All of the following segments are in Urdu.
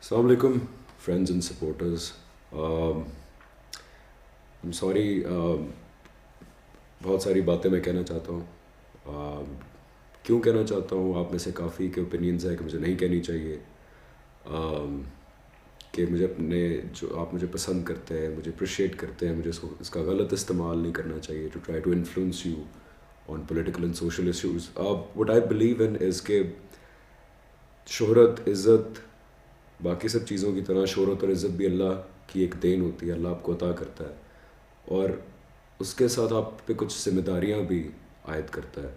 السلام علیکم فرینڈز اینڈ سپورٹرز. سوری، بہت ساری باتیں میں کہنا چاہتا ہوں. کیوں کہنا چاہتا ہوں؟ آپ میں سے کافی کے اوپینینز ہیں کہ مجھے نہیں کہنی چاہیے، کہ مجھے اپنے جو آپ مجھے پسند کرتے ہیں، مجھے اپریشیٹ کرتے ہیں، مجھے اس کا غلط استعمال نہیں کرنا چاہیے to try to influence you on political and social issues. What I believe in is کہ شہرت، عزت، باقی سب چیزوں کی طرح شہرت اور عزت بھی اللہ کی ایک دین ہوتی ہے، اللہ آپ کو عطا کرتا ہے، اور اس کے ساتھ آپ پہ کچھ ذمہ داریاں بھی عائد کرتا ہے.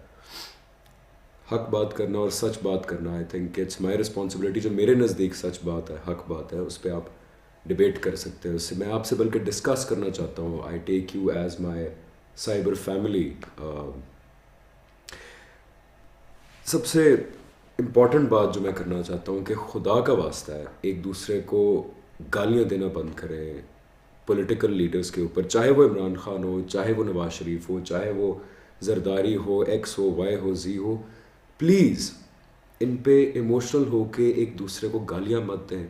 حق بات کرنا اور سچ بات کرنا، I think it's my responsibility. جو میرے نزدیک سچ بات ہے، حق بات ہے، اس پہ آپ ڈبیٹ کر سکتے ہیں. اس سے میں آپ سے بلکہ ڈسکس کرنا چاہتا ہوں. I take you as my cyber family. سب سے امپورٹنٹ بات جو میں کرنا چاہتا ہوں کہ خدا کا واسطہ ہے ایک دوسرے کو گالیاں دینا بند کریں پولیٹیکل لیڈرز کے اوپر، چاہے وہ عمران خان ہو، چاہے وہ نواز شریف ہو، چاہے وہ زرداری ہو، ایکس ہو، وائی ہو، زی ہو. پلیز ان پہ ایموشنل ہو کے ایک دوسرے کو گالیاں مت دیں،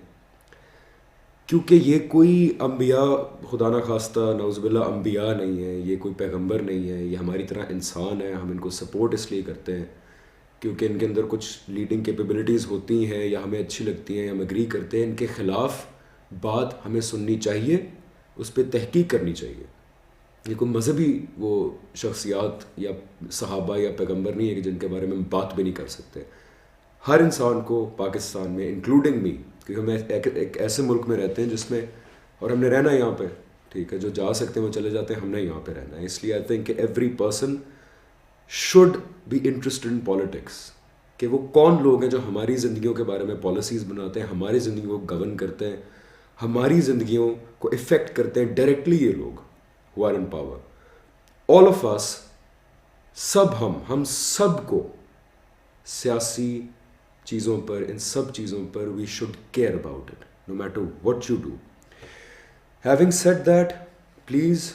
کیونکہ یہ کوئی انبیاء، خدا نہ خواستہ نعوذ باللہ، انبیاء نہیں ہے، یہ کوئی پیغمبر نہیں ہے، یہ ہماری طرح انسان ہے. ہم ان کو سپورٹ اس لیے کرتے ہیں کیونکہ ان کے اندر کچھ لیڈنگ کیپیبلٹیز ہوتی ہیں یا ہمیں اچھی لگتی ہیں، ہم اگری کرتے ہیں. ان کے خلاف بات ہمیں سننی چاہیے، اس پہ تحقیق کرنی چاہیے. یہ کوئی مذہبی وہ شخصیات یا صحابہ یا پیغمبر نہیں ہے کہ جن کے بارے میں ہم بات بھی نہیں کر سکتے. ہر انسان کو پاکستان میں، انکلوڈنگ می، کیونکہ ہم ایک ایسے ملک میں رہتے ہیں جس میں، اور ہم نے رہنا ہے یہاں پہ، ٹھیک ہے، جو جا سکتے ہیں وہ چلے جاتے ہیں، ہم نے یہاں پہ رہنا ہے. اس لیے آئی تھنک کہ every person should be interested in politics, کہ وہ کون لوگ ہیں جو ہماری زندگیوں کے بارے میں پالیسیز بناتے ہیں، ہماری زندگیوں کو گورن کرتے ہیں، ہماری زندگیوں کو افیکٹ کرتے ہیں ڈائریکٹلی. یہ لوگ who are in power, all of us، ہم سب کو سیاسی چیزوں پر، ان سب چیزوں پر we should care about it no matter what you do. Having said that, please،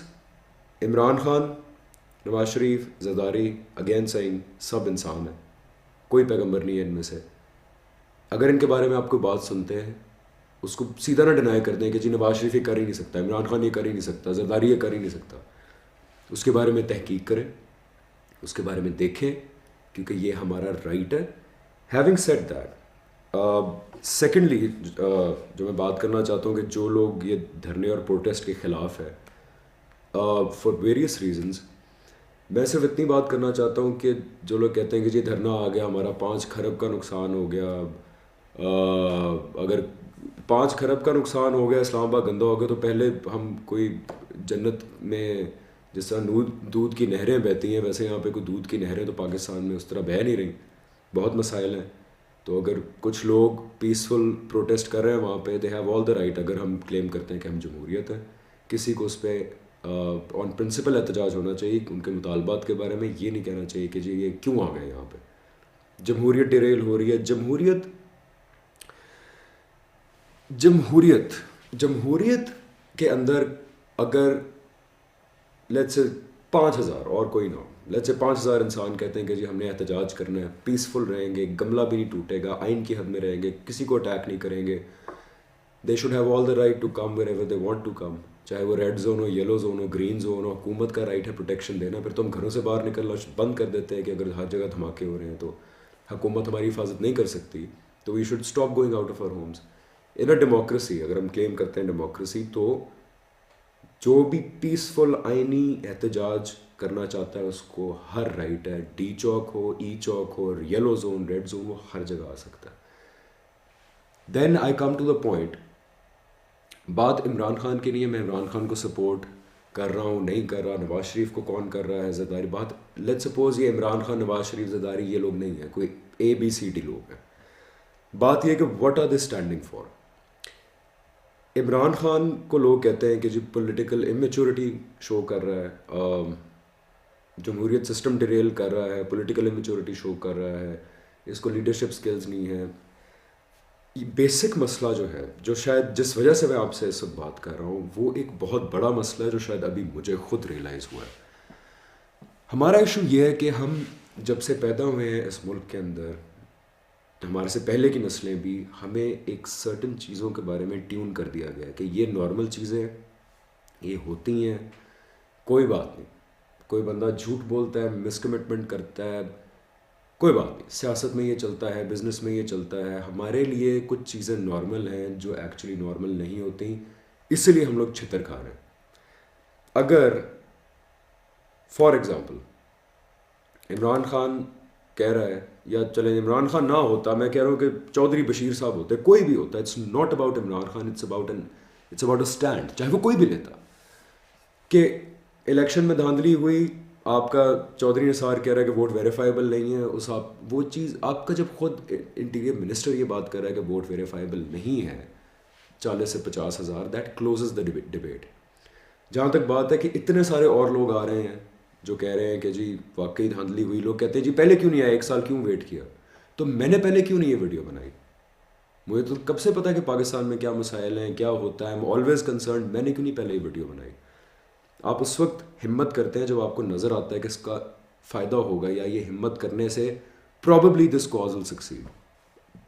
Imran Khan, Nawaz Sharif, Zardari, again saying, سب انسان ہیں، کوئی پیغمبر نہیں ہے ان میں سے. اگر ان کے بارے میں آپ کوئی بات سنتے ہیں، اس کو سیدھا نہ ڈینائی کر دیں کہ جی نواز شریف یہ کر ہی نہیں سکتا، عمران خان یہ کر ہی نہیں سکتا، زرداری یہ کر ہی نہیں سکتا. اس کے بارے میں تحقیق کریں، اس کے بارے میں دیکھیں، کیونکہ یہ ہمارا رائٹ ہے. ہیونگ سیڈ دیٹ، سیکنڈلی جو میں بات کرنا چاہتا ہوں کہ جو لوگ یہ دھرنے اور پروٹیسٹ کے خلاف ہے فار ویریس ریزنز، میں صرف اتنی بات کرنا چاہتا ہوں کہ جو لوگ کہتے ہیں کہ جی دھرنا آ گیا، ہمارا 5 کھرب کا نقصان ہو گیا، اگر 5 کھرب کا نقصان ہو گیا، اسلام آباد گندا ہو گیا، تو پہلے ہم کوئی جنت میں جس طرح دودھ کی نہریں بہتی ہیں، ویسے یہاں پہ کوئی دودھ کی نہریں تو پاکستان میں اس طرح بہہ نہیں رہی. بہت مسائل ہیں. تو اگر کچھ لوگ پیسفل پروٹیسٹ کر رہے ہیں وہاں پہ، they have all the right. اگر ہم کلیم کرتے ہیں کہ ہم جمہوریت ہیں، کسی کو اس پہ آن پرنسپل احتجاج ہونا چاہیے. ان کے مطالبات کے بارے میں یہ نہیں کہنا چاہیے کہ جی یہ کیوں آ گئے یہاں پہ. جمہوریت ڈیریل ہو رہی ہے. جمہوریت کے اندر اگر لیٹس سے 5,000 اور کوئی نہ ہو، لیٹس سے 5,000 انسان کہتے ہیں کہ جی ہم نے احتجاج کرنا ہے، پیسفل رہیں گے، گملہ بھی نہیں ٹوٹے گا، آئین کی حد میں رہیں گے، کسی کو اٹیک نہیں کریں گے، they should have all the right to come wherever they want to come. چاہے وہ ریڈ زون ہو، یلو زون ہو، گرین زون ہو، حکومت کا رائٹ ہے پروٹیکشن دینا. پھر تو ہم گھروں سے باہر نکلنا بند کر دیتے ہیں کہ اگر ہر جگہ دھماکے ہو رہے ہیں تو حکومت ہماری حفاظت نہیں کر سکتی. تو we should stop going out of our homes. In a democracy, اگر ہم کلیم کرتے ہیں ڈیموکریسی، تو جو بھی پیسفل آئینی احتجاج کرنا چاہتا ہے اس کو ہر رائٹ ہے. ڈی چوک ہو، ای چوک ہو، یلو زون، ریڈ زون، وہ ہر جگہ آ سکتا ہے. دین آئی کم ٹو دا پوائنٹ. بات عمران خان کی نہیں ہے، میں عمران خان کو سپورٹ کر رہا ہوں، نہیں کر رہا، نواز شریف کو کون کر رہا ہے، زرداری. بات لیٹ سپوز یہ عمران خان، نواز شریف، زرداری یہ لوگ نہیں ہیں، کوئی ABCD لوگ ہیں. بات یہ کہ what are they standing for. Imran Khan کو لوگ کہتے ہیں کہ جی پولیٹیکل امیچورٹی شو کر رہا ہے، جمہوریت سسٹم ڈیریل کر رہا ہے، پولیٹیکل امیچورٹی شو کر رہا ہے، اس کو لیڈرشپ سکلز نہیں ہے. بیسک مسئلہ جو ہے، جو شاید جس وجہ سے میں آپ سے اس وقت بات کر رہا ہوں، وہ ایک بہت بڑا مسئلہ ہے جو شاید ابھی مجھے خود ریئلائز ہوا ہے. ہمارا ایشو یہ ہے کہ ہم جب سے پیدا ہوئے ہیں اس ملک کے اندر، ہمارے سے پہلے کی نسلیں بھی، ہمیں ایک سرٹن چیزوں کے بارے میں ٹیون کر دیا گیا کہ یہ نارمل چیزیں، یہ ہوتی ہیں، کوئی بات نہیں. کوئی بندہ جھوٹ بولتا ہے، مس کمٹمنٹ کرتا ہے، کوئی بات نہیں. سیاست میں یہ چلتا ہے، بزنس میں یہ چلتا ہے. ہمارے لیے کچھ چیزیں نارمل ہیں جو ایکچولی نارمل نہیں ہوتی، اسی لیے ہم لوگ چھتر کھا رہے ہیں. اگر فار ایگزامپل عمران خان کہہ رہا ہے، یا چلیں عمران خان نہ ہوتا، میں کہہ رہا ہوں کہ چودھری بشیر صاحب ہوتے، کوئی بھی ہوتا، it's not about Imran Khan, it's about a stand, چاہے وہ کوئی بھی لیتا، کہ الیکشن میں دھاندلی ہوئی، آپ کا چودھری نثار کہہ رہا ہے کہ ووٹ ویریفائیبل نہیں ہے، اس آپ وہ چیز آپ کا جب خود انٹیریئر منسٹر یہ بات کر رہا ہے کہ ووٹ ویریفائیبل نہیں ہے 40 سے 50 ہزار، دیٹ کلوزز دا ڈبیٹ. جہاں تک بات ہے کہ اتنے سارے اور لوگ آ رہے ہیں جو کہہ رہے ہیں کہ جی واقعی دھاندلی ہوئی، لوگ کہتے ہیں جی پہلے کیوں نہیں آیا، 1 سال کیوں ویٹ کیا. تو میں نے پہلے کیوں نہیں یہ ویڈیو بنائی؟ مجھے تو کب سے پتا کہ پاکستان میں کیا مسائل ہیں، کیا ہوتا ہے، ایم آلویز کنسرنڈ. میں نے کیوں نہیں پہلے یہ ویڈیو بنائی؟ آپ اس وقت ہمت کرتے ہیں جب آپ کو نظر آتا ہے کہ اس کا فائدہ ہوگا، یا یہ ہمت کرنے سے probably this cause will succeed.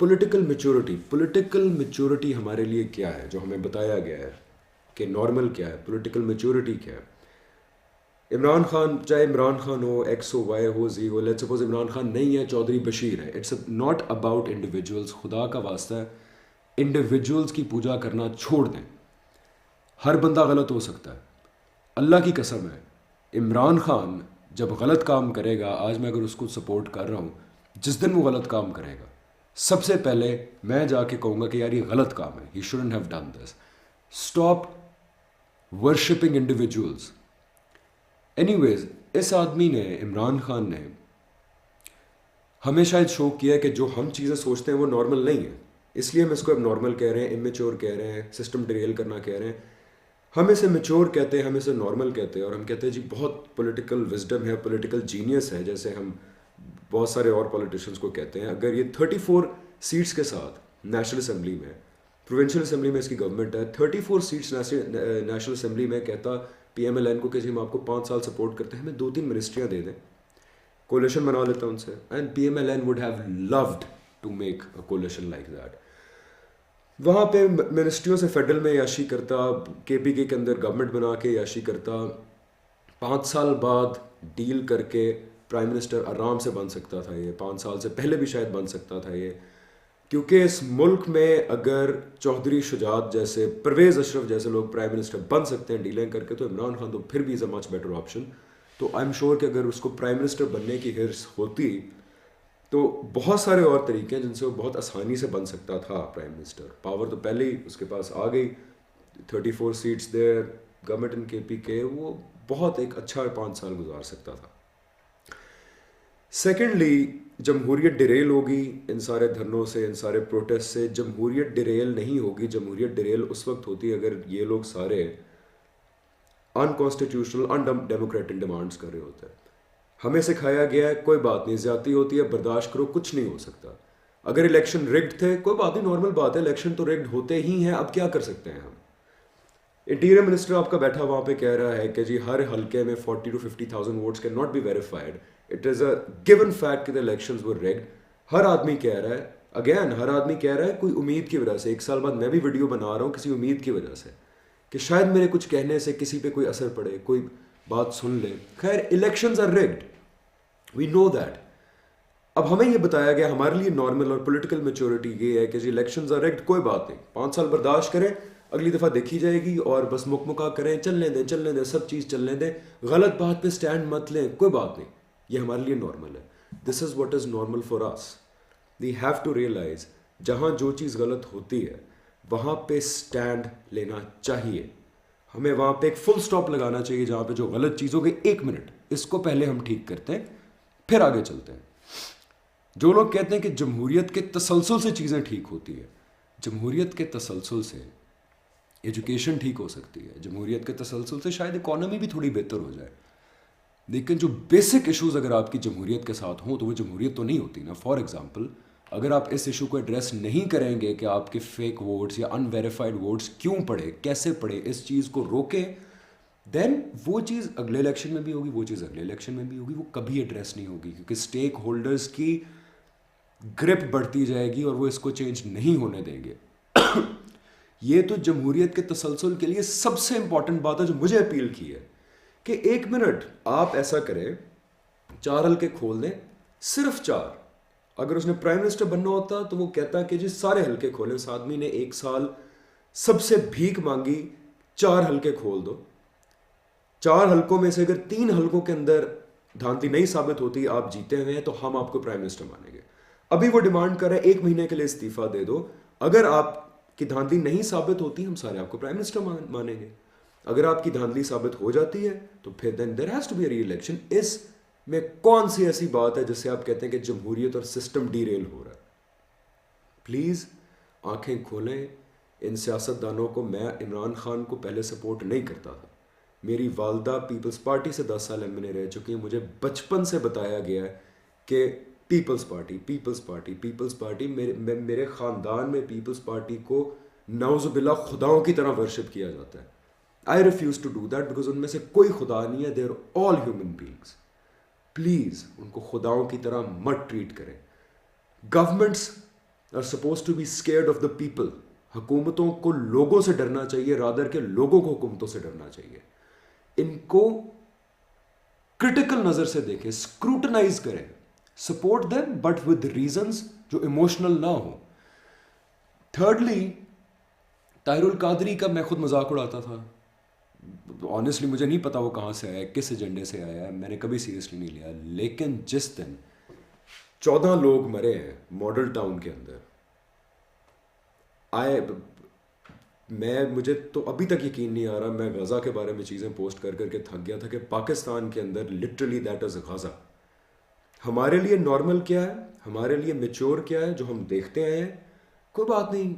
Political maturity ہمارے لیے کیا ہے جو ہمیں بتایا گیا ہے کہ نارمل کیا ہے، پولیٹیکل میچورٹی کیا ہے. عمران خان، چاہے عمران خان ہو، ایکس ہو، وائی ہو، زی ہو، لیٹس سپوز عمران خان نہیں ہے، چودھری بشیر ہے. It's not about individuals. خدا کا واسطہ ہے انڈیویجولس کی پوجا کرنا چھوڑ دیں. ہر بندہ غلط ہو سکتا ہے، اللہ کی قسم ہے. عمران خان جب غلط کام کرے گا، آج میں اگر اس کو سپورٹ کر رہا ہوں، جس دن وہ غلط کام کرے گا، سب سے پہلے میں جا کے کہوں گا کہ یار یہ غلط کام ہے، he shouldn't have done this. Stop worshipping individuals. Anyways اس آدمی نے، عمران خان نے ہمیں شاید شو کیا کہ جو ہم چیزیں سوچتے ہیں وہ نارمل نہیں ہیں، اس لیے ہم اس کو اب نارمل کہہ رہے ہیں، امیچور کہہ رہے ہیں، سسٹم ڈریل کرنا کہہ رہے ہیں. ہم اسے میچور کہتے ہیں، ہم اسے نارمل کہتے ہیں، اور ہم کہتے ہیں جی بہت پولیٹیکل وزڈم ہے، پولیٹیکل جینیس ہے، جیسے ہم بہت سارے اور پولیٹیشنس کو کہتے ہیں. اگر یہ 34 سیٹس کے ساتھ نیشنل اسمبلی میں، پروونشل اسمبلی میں اس کی گورنمنٹ ہے، 34 سیٹس نیشنل اسمبلی میں کہتا پی ایم ایل این کو کہ جی ہم آپ کو 5 سال سپورٹ کرتے ہیں، ہمیں 2-3 منسٹریاں دے دیں، کولیشن بنا لیتا ان سے. And P M L N would have load to make a coalition like that. وہاں پہ منسٹریوں سے فیڈرل میں عیاشی کرتا، کے پی کے اندر گورنمنٹ بنا کے عیاشی کرتا. 5 سال بعد ڈیل کر کے پرائم منسٹر آرام سے بن سکتا تھا، یہ 5 سال سے پہلے بھی شاید بن سکتا تھا یہ. کیونکہ اس ملک میں اگر چودھری شجاعت جیسے، پرویز اشرف جیسے لوگ پرائم منسٹر بن سکتے ہیں ڈیلیں کر کے، تو عمران خان تو پھر بھی از اے مچ بیٹر آپشن. تو آئی ایم شیور کہ اگر اس کو پرائم منسٹر بننے کی حرص ہوتی تو بہت سارے اور طریقے ہیں جن سے وہ بہت آسانی سے بن سکتا تھا پرائم منسٹر. پاور تو پہلے ہی اس کے پاس آ گئی، 34 سیٹس دیر، گورنمنٹ ان کے پی کے، وہ بہت ایک اچھا 5 سال گزار سکتا تھا. سیکنڈلی، جمہوریت ڈیریل ہوگی ان سارے دھرنوں سے، ان سارے پروٹیسٹ سے. جمہوریت ڈیریل نہیں ہوگی. جمہوریت ڈیریل اس وقت ہوتی ہے اگر یہ لوگ سارے انکانسٹیٹیوشنل، ان ڈیموکریٹک ڈیمانڈس کر رہے ہوتے ہیں. ہمیں سکھایا گیا ہے کوئی بات نہیں، زیادتی ہوتی ہے برداشت کرو، کچھ نہیں ہو سکتا. اگر الیکشن ریگڈ تھے کوئی بات نہیں، نارمل بات ہے، الیکشن تو ریگڈ ہوتے ہی ہیں، اب کیا کر سکتے ہیں ہم. انٹیریئر منسٹر آپ کا بیٹھا وہاں پہ کہہ رہا ہے کہ جی ہر حلقے میں 40 to 50,000 votes can not be verified. It is a given fact کہ the elections were rigged. ہر آدمی کہہ رہا ہے، اگین ہر آدمی کہہ رہا ہے کوئی امید کی وجہ سے. 1 سال بعد میں بھی ویڈیو بنا رہا ہوں کسی امید کی وجہ سے کہ شاید میرے کچھ کہنے سے کسی پہ کوئی اثر پڑے، کوئی بات سن لے. خیر، elections are rigged, we know that. اب ہمیں یہ بتایا گیا، ہمارے لیے نارمل اور پولیٹیکل میچورٹی یہ ہے کہ جی الیکشنز آر ریگڈ، کوئی بات نہیں، 5 سال برداشت کریں، اگلی دفعہ دیکھی جائے گی، اور بس مکمکا کریں، چلنے دیں، سب چیز چلنے دیں، غلط بات پہ سٹینڈ مت لیں، کوئی بات نہیں. یہ ہمارے لیے نارمل ہے. This is what is normal for us. We have to realize جہاں جو چیز غلط ہوتی ہے وہاں پہ سٹینڈ لینا چاہیے. ہمیں وہاں پہ ایک فل سٹاپ لگانا چاہیے جہاں پہ جو غلط چیز ہوگی، 1 منٹ اس کو پہلے ہم ٹھیک کرتے ہیں، پھر آگے چلتے ہیں. جو لوگ کہتے ہیں کہ جمہوریت کے تسلسل سے چیزیں ٹھیک ہوتی ہے، جمہوریت کے تسلسل سے ایجوکیشن ٹھیک ہو سکتی ہے، جمہوریت کے تسلسل سے شاید اکانومی بھی تھوڑی بہتر ہو جائے، لیکن جو بیسک ایشوز اگر آپ کی جمہوریت کے ساتھ ہوں تو وہ جمہوریت تو نہیں ہوتی نا. فار ایگزامپل، اگر آپ اس ایشو کو ایڈریس نہیں کریں گے کہ آپ کے فیک ووٹس یا ان ویریفائڈ ووٹس کیوں پڑے، کیسے پڑے، اس چیز کو روکیں، دین وہ چیز اگلے الیکشن میں بھی ہوگی، وہ چیز اگلے الیکشن میں بھی ہوگی، وہ کبھی ایڈریس نہیں ہوگی. کیونکہ اسٹیک ہولڈرز کی گرپ بڑھتی جائے گی اور وہ اس کو چینج نہیں ہونے دیں گے. یہ تو جمہوریت کے تسلسل کے لیے سب سے امپورٹنٹ بات ہے جو مجھے اپیل کی ہے کہ 1 منٹ آپ ایسا کریں, 4 حلقے کھول دیں, صرف 4. اگر اس نے پرائم منسٹر بننا ہوتا تو وہ کہتا کہ جی سارے حلقے کھولیں. اس آدمی نے 1 سال سب سے بھیک مانگی, 4 حلقے کھول دو. 4 حلقوں میں سے اگر 3 حلقوں کے اندر دھاندلی نہیں ثابت ہوتی, آپ جیتے ہوئے ہیں, تو ہم آپ کو پرائم منسٹر مانیں گے. ابھی وہ ڈیمانڈ کر رہے ہیں 1 مہینے کے لیے استعفیٰ دے دو. اگر آپ کی دھاندلی نہیں ثابت ہوتی, ہم سارے آپ کو پرائم منسٹر مانیں گے. اگر آپ کی دھاندلی ثابت ہو جاتی ہے تو پھر then there has to be a reelection. اس میں کون سی ایسی بات ہے جس سے آپ کہتے ہیں کہ جمہوریت اور سسٹم ڈی ریل ہو رہا ہے؟ پلیز آنکھیں کھولیں. ان سیاستدانوں کو, میں عمران خان کو پہلے سپورٹ نہیں کرتا تھا. میری والدہ پیپلز پارٹی سے 10 سال ایم این اے رہ چکی ہیں. مجھے بچپن سے بتایا گیا ہے کہ پیپلز پارٹی پیپلز پارٹی پیپلز پارٹی. میرے خاندان میں پیپلز پارٹی کو نعوذ باللہ خداؤں کی طرح ورشپ کیا جاتا ہے. I refuse to do that because ان میں سے کوئی خدا نہیں ہے. They are all human beings. Please ان کو خداؤں کی طرح مت ٹریٹ کریں. Governments are suppose to be scared of the people. حکومتوں کو لوگوں سے ڈرنا چاہیے رادر کہ لوگوں کو حکومتوں سے ڈرنا چاہیے. ان کو کرٹیکل نظر سے دیکھیں, اسکروٹنائز کریں, support them but with reasons جو ایموشنل نہ ہوں. تھرڈلی, طاہر القادری کا میں خود مذاق اڑاتا تھا. آنیسٹلی مجھے نہیں پتا وہ کہاں سے آیا ہے, کس ایجنڈے سے آیا ہے, میں نے کبھی سیریسلی نہیں لیا. لیکن جس دن 14 لوگ مرے ہیں ماڈل ٹاؤن کے اندر, مجھے تو ابھی تک یقین نہیں آ رہا. میں غزہ کے بارے میں چیزیں پوسٹ کر کر کے تھک گیا تھا کہ پاکستان کے اندر لٹرلی دیٹ از غزہ. ہمارے لیے نارمل کیا ہے, ہمارے لیے میچور کیا ہے, جو ہم دیکھتے آئے ہیں, کوئی بات نہیں,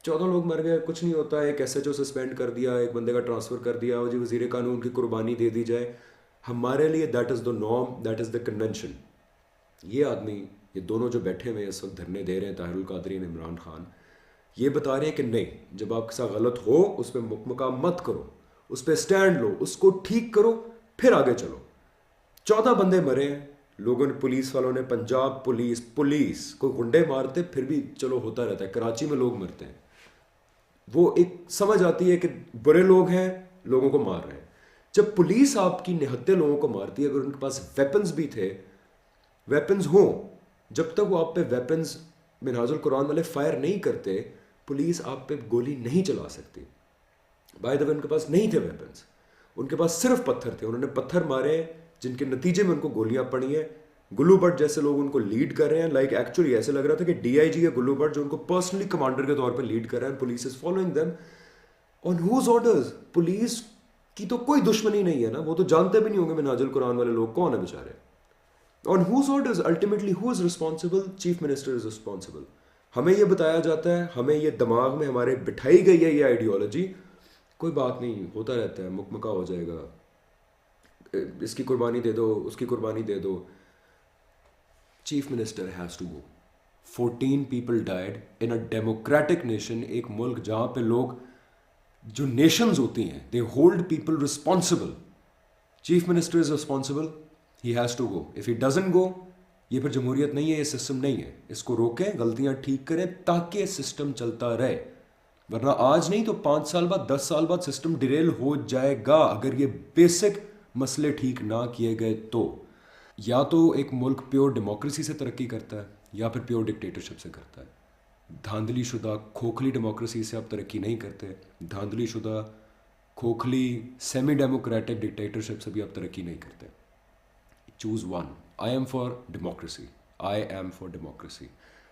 14 لوگ مر گئے, کچھ نہیں ہوتا. ایک ایس ایچ او سسپینڈ کر دیا, ایک بندے کا ٹرانسفر کر دیا, جی وزیر قانون کی قربانی دے دی جائے. ہمارے لیے that is the norm, that is the convention. یہ آدمی, یہ دونوں جو بیٹھے ہوئے اس وقت دھرنے دے رہے ہیں, طاہر القادری اور عمران خان, یہ بتا رہے ہیں کہ نہیں, جب آپ کے ساتھ غلط ہو اس پہ مکمکہ مت کرو, اس پہ اسٹینڈ لو, اس کو ٹھیک کرو, پھر آگے چلو. 14 بندے مرے ہیں لوگوں نے, پولیس والوں نے, پنجاب پولیس کو گنڈے مارتے پھر بھی چلو ہوتا رہتا ہے. کراچی میں لوگ مرتے ہیں, وہ ایک سمجھ آتی ہے کہ برے لوگ ہیں, لوگوں کو مار رہے ہیں. جب پولیس آپ کی نہتے لوگوں کو مارتی ہے, اگر ان کے پاس ویپنز بھی تھے, ویپنز ہوں, جب تک وہ آپ پہ ویپنز منہاج القرآن والے فائر نہیں کرتے, پولیس آپ پہ گولی نہیں چلا سکتی. بائی دا وے ان کے پاس نہیں تھے ویپنز, ان کے پاس صرف پتھر تھے. انہوں نے پتھر مارے جن کے نتیجے میں ان کو گولیاں پڑی ہیں. گلو بٹ جیسے لوگ ان کو لیڈ کر رہے ہیں, لائک ایکچولی ایسے لگ رہا تھا کہ ڈی آئی جی ہے گلو بٹ, جو ان کو پرسنلی کمانڈر کے طور پہ لیڈ کر رہے ہیں. Police is following them on whose orders. Police کی تو کوئی دشمنی نہیں ہے نا, وہ تو جانتے بھی نہیں ہوں گے منہاج القرآن والے لوگ کون ہیں بیچارے. On whose orders ultimately who is responsible? Chief minister is responsible. ہمیں یہ بتایا جاتا ہے, ہمیں یہ دماغ میں ہمارے بٹھائی گئی ہے یہ آئیڈیالوجی, کوئی بات نہیں, ہوتا رہتا ہے, مکمکہ ہو جائے گا, اس کی قربانی دے دو, اس کی قربانی دے دو. Chief minister has to go. 14 people died in a democratic nation. ایک ملک جہاں پہ لوگ, جو نیشنز ہوتی ہیں, they hold people responsible. Chief minister is responsible, he has to go. If he doesn't go, یہ پھر جمہوریت نہیں ہے, یہ سسٹم نہیں ہے. اس کو روکیں, غلطیاں ٹھیک کریں تاکہ سسٹم چلتا رہے. ورنہ آج نہیں تو 5 سال بعد, 10 سال بعد سسٹم ڈیریل ہو جائے گا اگر یہ بیسک مسئلے ٹھیک نہ کیے گئے تو. یا تو ایک ملک پیور ڈیموکریسی سے ترقی کرتا ہے یا پھر پیور ڈکٹیٹرشپ سے کرتا ہے. دھاندلی شدہ کھوکھلی ڈیموکریسی سے آپ ترقی نہیں کرتے, دھاندلی شدہ کھوکھلی سیمی ڈیموکریٹک ڈکٹیٹرشپ سے بھی آپ ترقی نہیں کرتے. Choose one. I am for democracy. I am for democracy.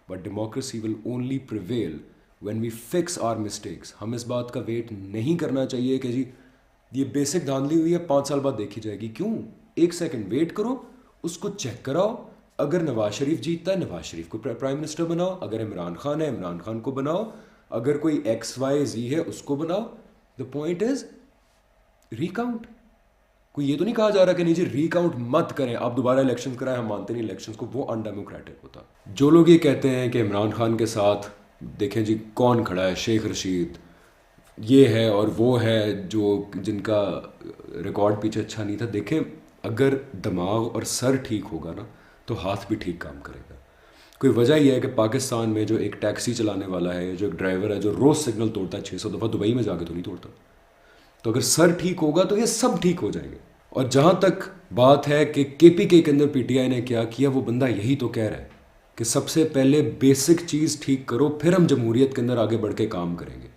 But democracy will only prevail when we fix our mistakes. ہم اس بات کا ویٹ نہیں کرنا چاہیے کہ جی یہ بیسک دھاندلی ہوئی ہے 5 سال بعد دیکھی جائے گی. کیوں؟ 1 سیکنڈ ویٹ کرو, اس کو چیک کراؤ. اگر نواز شریف جیتتا ہے, نواز شریف کو پرائم منسٹر بناؤ. اگر عمران خان ہے, عمران خان کو بناؤ. اگر کوئی XYZ ہے, اس کو بناؤ. The point is recount. کوئی یہ تو نہیں کہا جا رہا کہ نہیں جی ریکاؤنٹ مت کریں, آپ دوبارہ الیکشن کرائیں, ہم مانتے نہیں الیکشنز کو, وہ ان ڈیموکریٹک ہوتا. جو لوگ یہ کہتے ہیں کہ عمران خان کے ساتھ دیکھیں جی کون کھڑا ہے, شیخ رشید یہ ہے اور وہ ہے, جو جن کا ریکارڈ پیچھے اچھا نہیں تھا. دیکھیں اگر دماغ اور سر ٹھیک ہوگا نا تو ہاتھ بھی ٹھیک کام کرے گا. کوئی وجہ یہ ہے کہ پاکستان میں جو ایک ٹیکسی چلانے والا ہے, جو ایک ڈرائیور ہے جو روز سگنل توڑتا ہے 600 دفعہ, دبئی میں جا کے تو نہیں توڑتا. تو اگر سر ٹھیک ہوگا تو یہ سب ٹھیک ہو جائیں گے. اور جہاں تک بات ہے کہ کے پی کے اندر پی ٹی آئی نے کیا کیا, وہ بندہ یہی تو کہہ رہا ہے کہ سب سے پہلے بیسک چیز ٹھیک کرو, پھر ہم جمہوریت کے اندر آگے بڑھ کے کام کریں گے.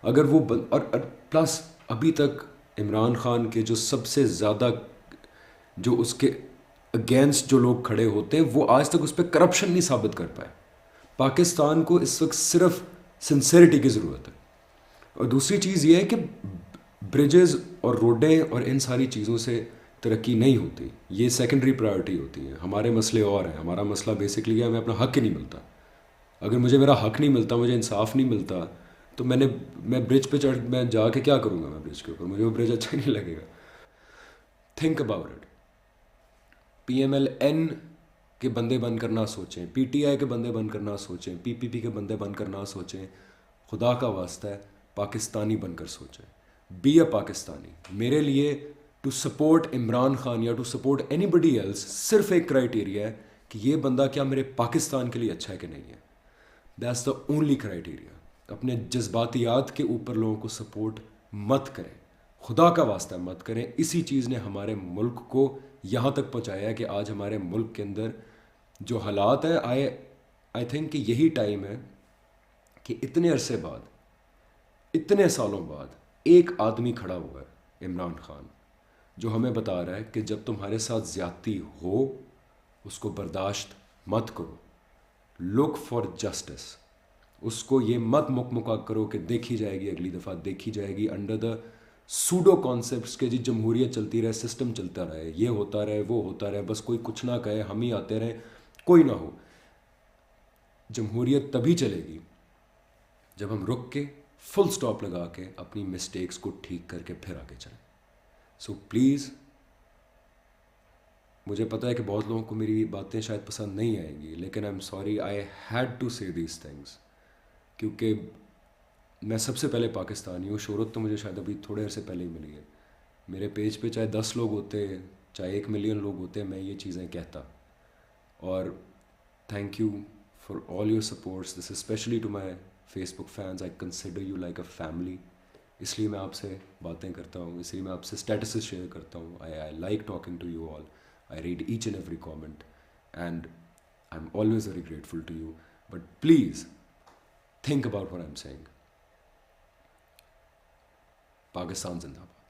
اگر وہ اور پلس ابھی تک عمران خان کے جو سب سے زیادہ جو اس کے اگینسٹ جو لوگ کھڑے ہوتے ہیں, وہ آج تک اس پہ کرپشن نہیں ثابت کر پائے. پاکستان کو اس وقت صرف سنسیریٹی کی ضرورت ہے. اور دوسری چیز یہ ہے کہ برجز اور روڈیں اور ان ساری چیزوں سے ترقی نہیں ہوتی, یہ سیکنڈری پرائرٹی ہوتی ہے. ہمارے مسئلے اور ہیں. ہمارا مسئلہ بیسکلی ہے ہمیں اپنا حق ہی نہیں ملتا. اگر مجھے میرا حق نہیں ملتا, مجھے انصاف نہیں ملتا, تو میں برج پہ چڑھ میں جا کے کیا کروں گا؟ میں برج کے اوپر, مجھے وہ برج اچھا نہیں لگے گا. Think about it. P M L N کے بندے بن کر نہ سوچیں, پی ٹی آئی کے بندے بن کر نہ سوچیں, پی پی پی کے بندے بن کر نہ سوچیں. خدا کا واسطہ ہے پاکستانی بن کر سوچیں. Be a Pakistani. میرے لیے ٹو سپورٹ عمران خان یا to support anybody else صرف ایک کرائٹیریا ہے کہ یہ بندہ کیا میرے پاکستان کے لیے اچھا ہے کہ نہیں ہے. That's the only criteria. اپنے جذباتیات کے اوپر لوگوں کو سپورٹ مت کریں, خدا کا واسطہ مت کریں. اسی چیز نے ہمارے ملک کو یہاں تک پہنچایا ہے کہ آج ہمارے ملک کے اندر جو حالات ہیں, آئی تھنک کہ یہی ٹائم ہے کہ اتنے عرصے بعد, اتنے سالوں بعد ایک آدمی کھڑا ہوا ہے, عمران خان, جو ہمیں بتا رہا ہے کہ جب تمہارے ساتھ زیادتی ہو اس کو برداشت مت کرو. Look for justice. اس کو یہ مت مکمکا کرو کہ دیکھی جائے گی, اگلی دفعہ دیکھی جائے گی, انڈر دا سوڈو کانسیپٹس کے جی جمہوریت چلتی رہے, سسٹم چلتا رہے, یہ ہوتا رہے, وہ ہوتا رہے, بس کوئی کچھ نہ کہے, ہم ہی آتے رہیں, کوئی نہ ہو. جمہوریت تبھی چلے گی جب ہم رک کے فل سٹاپ لگا کے اپنی مسٹیکس کو ٹھیک کر کے پھر آگے چلیں. سو پلیز, مجھے پتہ ہے کہ بہت لوگوں کو میری باتیں شاید پسند نہیں آئیں گی, لیکن I am sorry, I had to say these things, کیونکہ میں سب سے پہلے پاکستانی ہوں. شہرت تو مجھے شاید ابھی تھوڑے عرصے پہلے ہی ملی ہے. میرے پیج پہ چاہے 10 لوگ ہوتے, چاہے 1 ملین لوگ ہوتے, میں یہ چیزیں کہتا. اور thank you for all your supports. This especially to my Facebook fans. I consider you like a family. اس لیے میں آپ سے باتیں کرتا ہوں, اس لیے میں آپ سے اسٹیٹسز شیئر کرتا ہوں. I like talking to you all. I read each and every comment and I'm always very grateful to you. But please think about what I'm saying. Pakistan Zindabad.